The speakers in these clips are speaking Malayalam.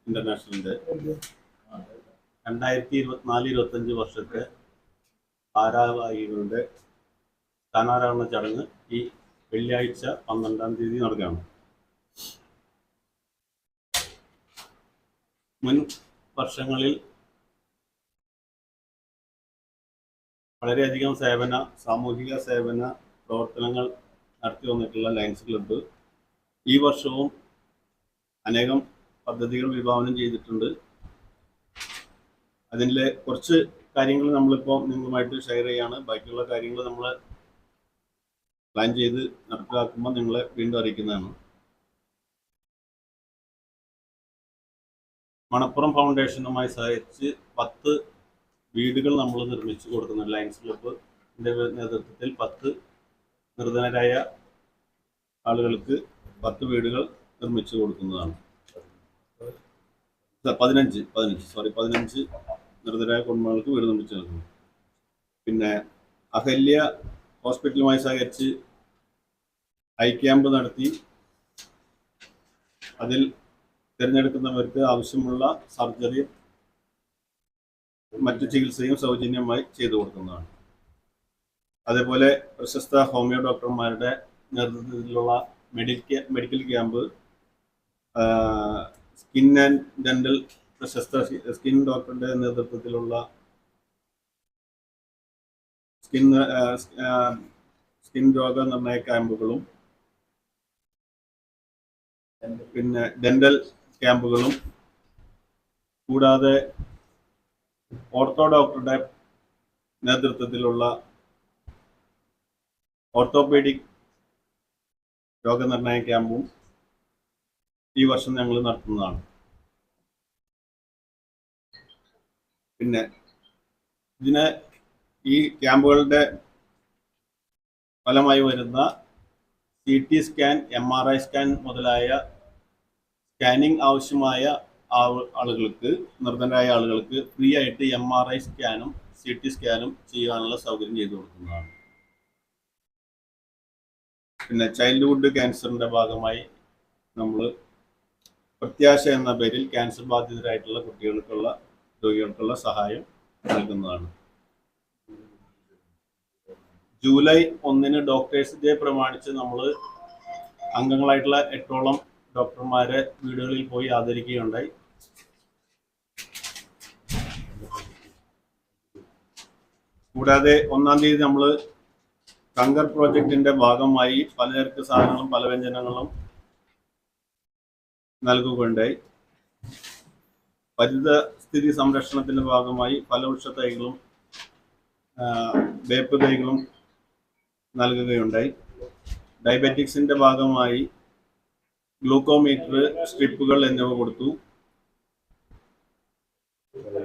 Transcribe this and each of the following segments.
ഇന്റർനാഷണലിന്റെ 2024-25 വർഷത്തെ ഭാരവാഹികളുടെ സ്ഥാനാരോഹണ ചടങ്ങ് ഈ വെള്ളിയാഴ്ച 12-ാം തീയതി നടക്കുകയാണ്. മുൻ വർഷങ്ങളിൽ വളരെയധികം സാമൂഹിക സേവന പ്രവർത്തനങ്ങൾ നടത്തി വന്നിട്ടുള്ള ലയൺസ് ക്ലബ്ബ് ഈ വർഷവും അനേകം പദ്ധതികൾ വിഭാവനം ചെയ്തിട്ടുണ്ട്. അതിലെ കുറച്ച് കാര്യങ്ങൾ നമ്മളിപ്പോൾ നിങ്ങളുമായിട്ട് ഷെയർ ചെയ്യാണ്. ബാക്കിയുള്ള കാര്യങ്ങൾ നമ്മൾ പ്ലാൻ ചെയ്ത് നടപ്പിലാക്കുമ്പോൾ നിങ്ങളെ വീണ്ടും അറിയിക്കുന്നതാണ്. മണപ്പുറം ഫൗണ്ടേഷനുമായി സഹകരിച്ച് 10 വീടുകൾ നമ്മൾ നിർമ്മിച്ചു കൊടുക്കുന്നുണ്ട്. ലയൺസ് ക്ലബ്ബിൻ്റെ നേതൃത്വത്തിൽ 10 നിർധനരായ ആളുകൾക്ക് 10 വീടുകൾ നിർമ്മിച്ചു കൊടുക്കുന്നതാണ്. 15 നിർധനരായ കുടുംബങ്ങൾക്ക് വീട് നിർമ്മിച്ചു നൽകുന്നു. പിന്നെ അഹല്യ ഹോസ്പിറ്റലുമായി സഹകരിച്ച് ഐ ക്യാമ്പ് നടത്തി അതിൽ തിരഞ്ഞെടുക്കുന്നവർക്ക് ആവശ്യമുള്ള സർജറിയും മറ്റു ചികിത്സയും സൗജന്യമായി ചെയ്തു കൊടുക്കുന്നതാണ്. അതേപോലെ പ്രശസ്ത ഹോമിയോ ഡോക്ടർമാരുടെ നേതൃത്വത്തിലുള്ള medical camp, skin and dental പ്രശസ്ത സ്കിൻ ഡോക്ടറുടെ നേതൃത്വത്തിലുള്ള സ്കിൻ രോഗനിർണയ ക്യാമ്പുകളും പിന്നെ ഡെന്റൽ ക്യാമ്പുകളും കൂടാതെ ഓർത്തോ ഡോക്ടറുടെ നേതൃത്വത്തിലുള്ള ഓർത്തോപീഡിക് രോഗനിർണയ ക്യാമ്പും ഈ വർഷം ഞങ്ങൾ നടത്തുന്നതാണ്. പിന്നെ ഈ ക്യാമ്പുകളുടെ ഫലമായി വരുന്ന CT സ്കാൻ, MRI സ്കാൻ മുതലായ സ്കാനിങ് ആവശ്യമായ ആളുകൾക്ക്, നിർധനരായ ആളുകൾക്ക് ഫ്രീ ആയിട്ട് MRI സ്കാനും CT സ്കാനും ചെയ്യാനുള്ള സൗകര്യം ചെയ്തു കൊടുക്കുന്നതാണ്. പിന്നെ ചൈൽഡ്ഹുഡ് ക്യാൻസറിന്റെ ഭാഗമായി നമ്മൾ പ്രത്യാശ എന്ന പേരിൽ ക്യാൻസർ ബാധിതരായിട്ടുള്ള രോഗികൾക്കുള്ള സഹായം നൽകുന്നതാണ്. ജൂലൈ 1 ഡോക്ടേഴ്സ് ഡേ പ്രമാണിച്ച് നമ്മൾ അംഗങ്ങളായിട്ടുള്ള 8ഓളം ഡോക്ടർമാരെ വീടുകളിൽ പോയി ആദരിക്കുകയുണ്ടായി. കൂടാതെ 1-ാം തീയതി നമ്മൾ കങ്കർ പ്രോജക്റ്റിന്റെ ഭാഗമായി പലചരക്ക് സാധനങ്ങളും പലവ്യഞ്ജനങ്ങളും നൽകുകയുണ്ടായി. പരിസ്ഥിതി സംരക്ഷണത്തിന്റെ ഭാഗമായി ഫലവൃക്ഷ തൈകളും വേപ്പ് തൈകളും നൽകുകയുണ്ടായി. ഡയബറ്റിക്സിന്റെ ഭാഗമായി ഗ്ലൂക്കോമീറ്റർ, സ്ട്രിപ്പുകൾ എന്നിവ കൊടുത്തു.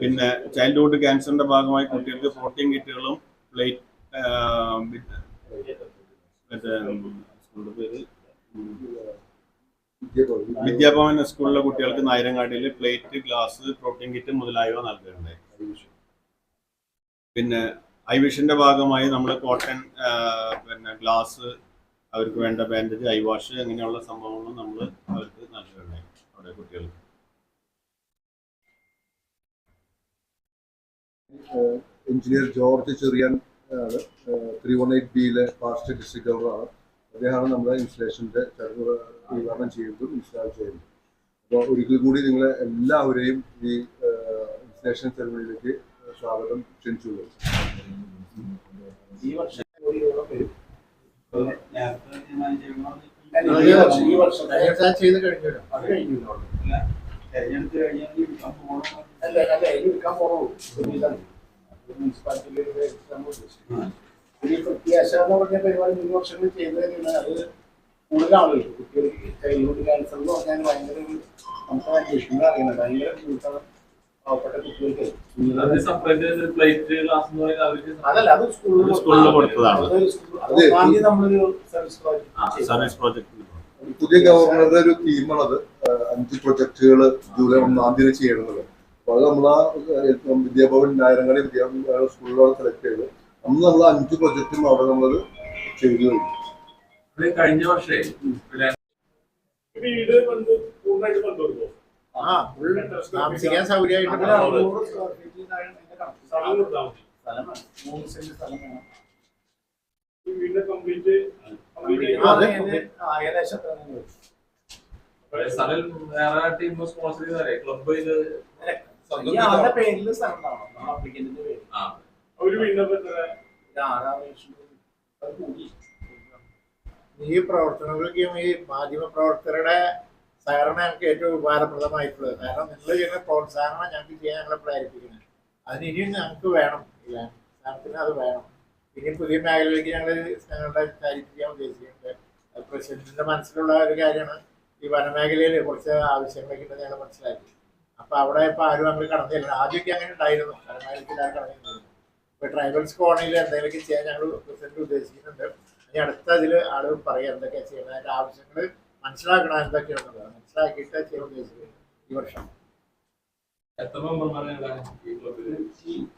പിന്നെ ചൈൽഡ്ഹുഡ് ക്യാൻസറിന്റെ ഭാഗമായി കുട്ടികൾക്ക് പ്രോട്ടീൻ കിറ്റുകളും വിദ്യാഭവൻ സ്കൂളിലെ കുട്ടികൾക്ക് നായരങ്ങാടിയിൽ പ്ലേറ്റ്, ഗ്ലാസ്, പ്രോട്ടീൻ കിറ്റ് മുതലായവ നൽകുകയുണ്ടായി. പിന്നെ ഐവിഷന്റെ ഭാഗമായി നമ്മൾ കോട്ടൺ, പിന്നെ ഗ്ലാസ്, അവർക്ക് വേണ്ട ബാൻഡേജ്, ഐ വാഷ് അങ്ങനെയുള്ള സംഭവങ്ങളും നമ്മൾ അവർക്ക് നൽകുകയുണ്ടായി അവിടെ കുട്ടികൾക്ക്. എഞ്ചിനീയർ ജോർജ് ചെറിയാൻ 318Bയിലെ പാസ്റ്റ് ഡിസ്ട്രിക്ട് ഗവർണറാണ്. അദ്ദേഹമാണ് നമ്മുടെ ഇൻസ്റ്റലേഷൻ്റെ ഉദ്ഘാടനം ചെയ്യുന്നതും ഇൻസ്റ്റാൾ ചെയ്യുന്നതും. അപ്പോൾ ഒരിക്കൽ കൂടി നിങ്ങളെ എല്ലാവരെയും ഈ ഇൻസ്റ്റലേഷൻ സെറമണിയിലേക്ക് സ്വാഗതം ക്ഷണിച്ചുകൊള്ളും. ഈ വർഷം ചെയ്ത് കഴിഞ്ഞല്ലോ, അത് കഴിഞ്ഞല്ലോ. തെരഞ്ഞെടുത്ത് കഴിഞ്ഞാൽ ഈ പ്രത്യാശ എന്ന് പറഞ്ഞ പരിപാടി 3 വർഷങ്ങൾ ചെയ്തു തന്നെയാണ്. അത് കൂടുതൽ ആളുകൾക്ക് കുട്ടികൾക്ക് ചൈൽഡ്ഹുഡ് ക്യാൻസർ എന്ന് പറഞ്ഞാൽ ഭയങ്കര നമുക്ക് അന്വേഷണം അറിയണം. ഭയങ്കര ബുദ്ധിമുട്ടാണ് പാവപ്പെട്ട കുട്ടികൾക്ക്. അതല്ല, അത് സ്കൂളിൽ കൊടുത്തതാണ്. നമ്മളൊരു സർവീസ് പ്രോജക്ട്. പുതിയ ഗവർണറുടെ ഒരു തീമാണത്. 5 പ്രൊജക്ടുകൾ ജൂലൈ 1-ാം തീയതി ചെയ്യണമെന്നത്. അപ്പോൾ അത് നമ്മൾ വിദ്യാഭവൻ നായരങ്ങാടി വിദ്യാഭവൻ സ്കൂളിലാണ് സെലക്ട് ചെയ്തത്. നമ്മൾ 5 പ്രൊജക്റ്റും അവിടെ നമ്മൾ ചെയ്തു കഴിഞ്ഞു. കഴിഞ്ഞ വർഷേ വീട് കൊണ്ട് പൂർണ്ണമായിട്ട് കൊണ്ടുവരുമോ? താമസിക്കാൻ സൗകര്യമായിട്ട് അങ്ങനെ 600 സ്ക്വയർ ഫീറ്റിൽ അതിന്റെ കണക്ക്. സ്ഥലം കൊടുത്താൽ മതി. സ്ഥലം വേണം. 3 സെന്റ് സ്ഥലം വേണം. ഈ വീടിന്റെ കംപ്ലീറ്റ് ഏകദേശം അത്ര തന്നെ വരും. സ്ഥലം വേറെ ടീം സ്പോൺസർ ചെയ്താലേ ക്ലബ് ഇത് ഈ ആളുടെ പേരിൽ സ്ഥലം ഉണ്ടാവണം. ആപ്ലിക്കന്റിന്റെ പേര്. ഒരു വീടിന്റെ എത്ര? 6 ലക്ഷം രൂപ. അത് കൂടി. ഈ പ്രവർത്തനങ്ങൾക്കും ഈ മാധ്യമ പ്രവർത്തകരുടെ സഹകരണം ഞങ്ങൾക്ക് ഏറ്റവും ഉപകാരപ്രദമായിട്ടുള്ളത്. കാരണം നിങ്ങൾ ചെയ്യുന്ന പ്രോത്സാഹനം ഞങ്ങൾക്ക് ചെയ്യാൻ ഞങ്ങളെ പ്രേരിപ്പിക്കുന്നത്. അതിന് ഇനിയും ഞങ്ങൾക്ക് വേണം. സ്ഥാനത്തിന് അത് വേണം. ഇനി പുതിയ മേഖലയിലേക്ക് ഞങ്ങളുടെ കാര്യം ചെയ്യാൻ ഉദ്ദേശിക്കുന്നുണ്ട്. പ്രസിഡന്റിന്റെ മനസ്സിലുള്ള ഒരു കാര്യമാണ് ഈ വനമേഖലയിൽ കുറച്ച് ആവശ്യങ്ങളൊക്കെ ഉണ്ടെന്ന് ഞങ്ങൾ മനസ്സിലാക്കി. അപ്പൊ അവിടെ ഇപ്പൊ ആരും അങ്ങനെ കടന്നില്ല. ആദ്യമൊക്കെ അങ്ങനെ ഉണ്ടായിരുന്നു. വനമേഖലയ്ക്ക് എല്ലാവരും കടന്നിരുന്നു. ഇപ്പൊ ട്രൈബൽസ് കോളനിയിൽ എന്തെങ്കിലുമൊക്കെ ചെയ്യാൻ ഞങ്ങൾ പ്രസിഡന്റ് ഉദ്ദേശിക്കുന്നുണ്ട്. ഇനി അടുത്ത ഇതിൽ ആളുകൾ പറയാം എന്തൊക്കെയാണ് ചെയ്യണം, അതിന്റെ ആവശ്യങ്ങൾ മനസ്സിലാക്കണം എന്തൊക്കെയാണെന്നുള്ളത് മനസ്സിലാക്കിയിട്ട് ചെയ്യാൻ ഉദ്ദേശിക്കുന്നത് ഈ വർഷം. എത്ര മെമ്പർമാരാണ് ഈ ക്ലബിൽ?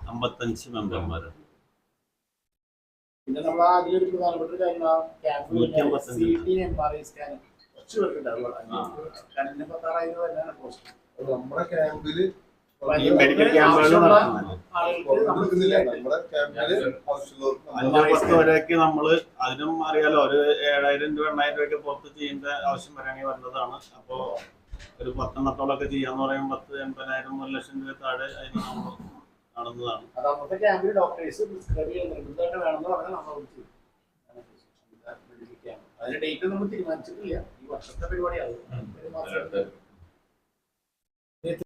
55 മെമ്പർമാർ. പിന്നെ നമ്മൾ അതിലൊരു പ്രധാനപ്പെട്ട കാര്യം ക്യാമ്പ് CT MRI സ്കാൻ കുറച്ച് പേർക്കുണ്ടാവുക. കണ്ണിന് 16,000 തന്നെയാണ് പോസ്റ്റ്. നമ്മുടെ ക്യാമ്പില് ഈ മെഡിക്കൽ ക്യാമ്പുകൾ നടത്തുന്നത് ആളുകൾക്ക് നമ്മൾ നമ്മുടെ ക്യാമ്പില് ആവശ്യമുള്ളവർക്ക് 5-10 വരെയൊക്കെ നമ്മള് അതിനും അറിയാലോ ഒരു 7,000 രൂപ 8,000 രൂപയൊക്കെ പുറത്ത് ചെയ്യേണ്ട ആവശ്യം വരാണെങ്കിൽ വരുന്നതാണ്. അപ്പോ ഒരു 10 എണ്ണത്തോളൊക്കെ ചെയ്യാന്ന് പറയുമ്പോൾ 10,000-80,000 1 ലക്ഷം രൂപ താഴെ അതിന് നമ്മൾ കാണുന്നതാണ്. അത് അന്നത്തെ ക്യാമ്പിൽ ഡോക്ടേഴ്സ് പ്രിസ്ക്രൈബ് ചെയ്യുന്ന നിർബന്ധമായിട്ട് വേണമെന്ന് പറഞ്ഞാൽ നമ്മൾ വിളിച്ചു. അതിന്റെ ഡേറ്റ് നമ്മൾ തീരുമാനിച്ചിട്ടില്ല. ഈ വർഷത്തെ പരിപാടിയാണ്. ഒരു മാസം